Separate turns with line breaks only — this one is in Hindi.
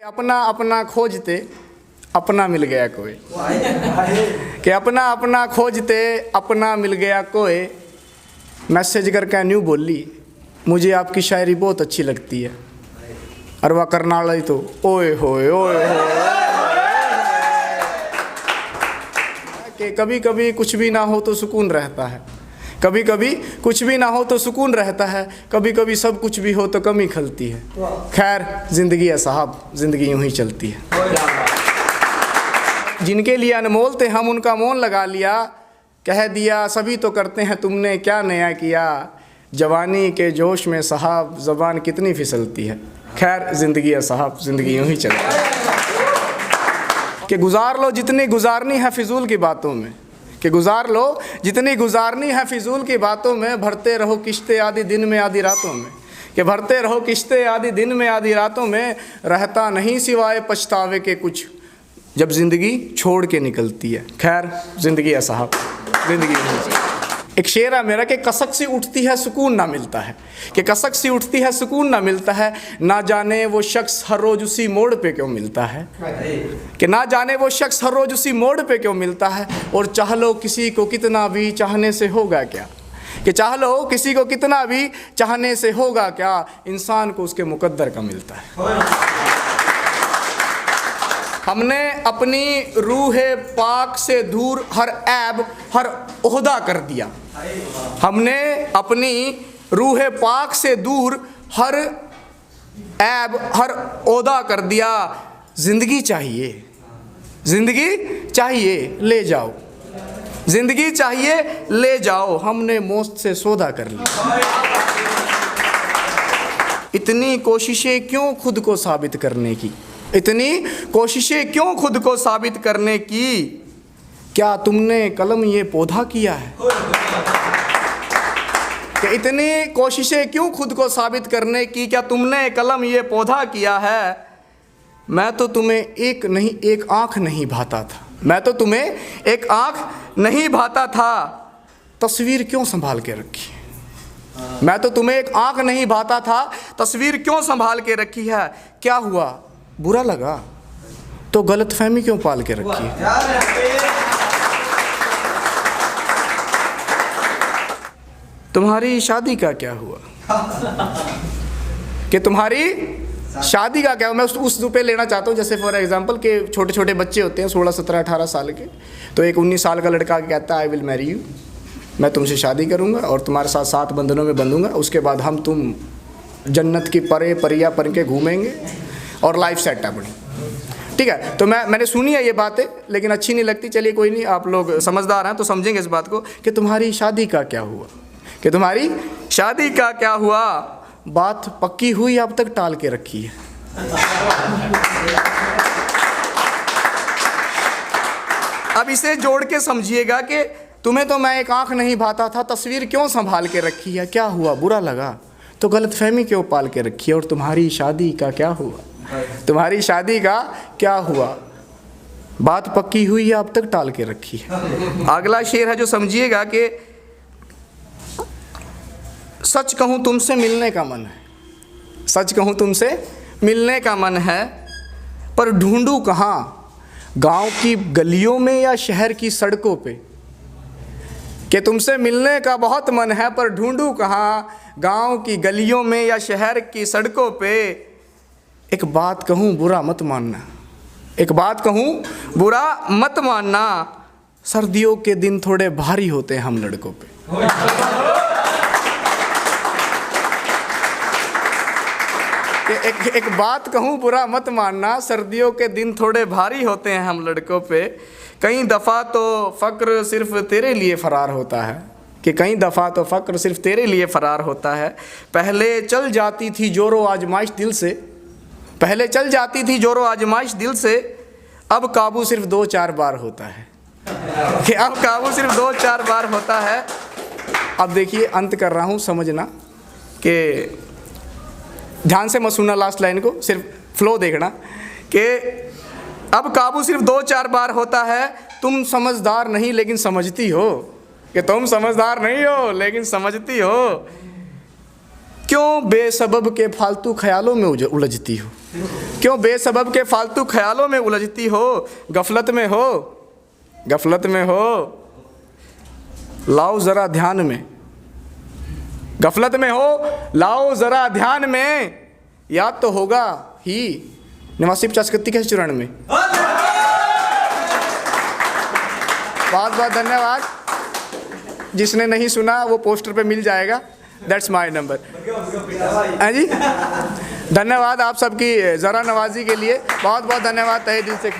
अपना अपना खोजते अपना मिल गया कोई, कि अपना अपना खोजते अपना मिल गया कोई। मैसेज करके न्यू बोली मुझे आपकी शायरी बहुत अच्छी लगती है, और वह करनाल तो ओए होए ओए होए। कि कभी कभी कुछ भी ना हो तो सुकून रहता है, कभी कभी कुछ भी ना हो तो सुकून रहता है, कभी कभी सब कुछ भी हो तो कमी खलती है। खैर ज़िंदगी है साहब, ज़िंदगी यूं ही चलती है। जिनके लिए अनमोल थे हम उनका मोल लगा लिया, कह दिया सभी तो करते हैं तुमने क्या नया किया। जवानी के जोश में साहब ज़बान कितनी फिसलती है। खैर ज़िंदगी है साहब, ज़िंदगी यूं ही चलती है। कि गुजार लो जितनी गुजारनी है फिजूल की बातों में, कि गुजार लो जितनी गुजारनी है फिजूल की बातों में। भरते रहो किश्ते आधी दिन में आधी रातों में, कि भरते रहो किश्ते आधी दिन में आधी रातों में। रहता नहीं सिवाय पछतावे के कुछ जब ज़िंदगी छोड़ के निकलती है। खैर ज़िंदगी है साहब, ज़िंदगी नहीं। एक शेर है मेरा कि कसक सी उठती है सुकून ना मिलता है, कि कसक सी उठती है सुकून ना मिलता है। ना जाने वो शख्स हर रोज़ उसी मोड़ पे क्यों मिलता है, कि ना जाने वो शख्स हर रोज़ उसी मोड़ पे क्यों मिलता है। और चाह लो किसी को कितना भी चाहने से होगा क्या, कि चाह लो किसी को कितना भी चाहने से होगा क्या। इंसान को उसके मुकद्दर का मिलता है। हमने अपनी रूह पाक से दूर हर ऐब हर ओहदा कर दिया। हमने अपनी रूह पाक से दूर हर ऐब हर ओहदा कर दिया। ज़िंदगी चाहिए, ज़िंदगी चाहिए ले जाओ, ज़िंदगी चाहिए ले जाओ। हमने मौत से सौदा कर लिया। इतनी कोशिशें क्यों खुद को साबित करने की, इतनी कोशिशें क्यों खुद को साबित करने की। क्या तुमने कलम ये पौधा किया है, कि इतनी कोशिशें क्यों खुद को साबित करने की। क्या तुमने कलम ये पौधा किया है। मैं तो तुम्हें एक नहीं एक आँख नहीं भाता था, मैं तो तुम्हें एक आँख नहीं भाता था। तस्वीर क्यों संभाल के रखी, मैं तो तुम्हें एक आँख नहीं भाता था। तस्वीर क्यों संभाल के रखी है। क्या हुआ बुरा लगा तो गलतफहमी क्यों पाल के रखी है। तुम्हारी शादी का क्या हुआ, कि तुम्हारी शादी का क्या हुआ। मैं उस पे लेना चाहता हूँ, जैसे फॉर एग्जांपल के छोटे छोटे बच्चे होते हैं 16, 17, 18 साल के। तो एक 19 साल का लड़का कहता है आई विल मैरी यू, मैं तुमसे शादी करूँगा और तुम्हारे साथ 7 बंधनों में बंधूंगा। उसके बाद हम तुम जन्नत की परे परिया पर के घूमेंगे और लाइफ सेट अपनी। ठीक है, तो मैंने सुनी है ये बातें, लेकिन अच्छी नहीं लगती। चलिए कोई नहीं, आप लोग समझदार हैं तो समझेंगे इस बात को। कि तुम्हारी शादी का क्या हुआ, कि तुम्हारी शादी का क्या हुआ। बात पक्की हुई अब तक टाल के रखी है। अब इसे जोड़ के समझिएगा कि तुम्हें तो मैं एक आँख नहीं भाता था। तस्वीर क्यों संभाल के रखी है। क्या हुआ बुरा लगा तो गलतफहमी क्यों पाल के रखी है। और तुम्हारी शादी का क्या हुआ, तुम्हारी शादी का क्या हुआ। बात पक्की हुई है अब तक टाल के रखी है। अगला शेर है जो समझिएगा कि सच कहूँ तुमसे मिलने का मन है, सच कहूँ तुमसे मिलने का मन है, पर ढूंढूं कहाँ, गांव की गलियों में या शहर की सड़कों पे। कि तुमसे मिलने का बहुत मन है पर ढूंढूं कहाँ, गांव की गलियों में या शहर की सड़कों पे। एक बात कहूँ बुरा मत मानना, एक बात कहूँ बुरा मत मानना, सर्दियों के दिन थोड़े भारी होते हैं हम लड़कों पे। एक बात कहूँ बुरा मत मानना, सर्दियों के दिन थोड़े भारी होते हैं हम लड़कों पे। कई दफ़ा तो फ़क्र सिर्फ तेरे लिए फ़रार होता है, कि कई दफ़ा तो फ़क्र सिर्फ तेरे लिए फ़रार होता है। पहले चल जाती थी जोरो आजमाइश दिल से, पहले चल जाती थी जोरो आजमाइश दिल से, अब काबू सिर्फ 2-4 बार होता है, कि अब काबू सिर्फ 2-4 बार होता है। अब देखिए अंत कर रहा हूँ, समझना कि ध्यान से मत सुनना लास्ट लाइन को, सिर्फ फ्लो देखना। कि अब काबू सिर्फ 2-4 बार होता है। तुम समझदार नहीं लेकिन समझती हो, कि तुम समझदार नहीं हो लेकिन समझती हो। क्यों बेसबब के फालतू ख्यालों में उलझती हो, क्यों बेसबब के फालतू ख्यालों में उलझती हो, गफलत में हो, गफलत में हो, लाओ ज़रा ध्यान में, गफलत में हो, लाओ ज़रा ध्यान में, याद तो होगा ही 89 के चरण में। बहुत बहुत धन्यवाद। जिसने नहीं सुना वो पोस्टर पे मिल जाएगा, दैट्स माय नंबर। हाँ जी, धन्यवाद आप सबकी ज़रा नवाजी के लिए, बहुत बहुत धन्यवाद तहे दिल से।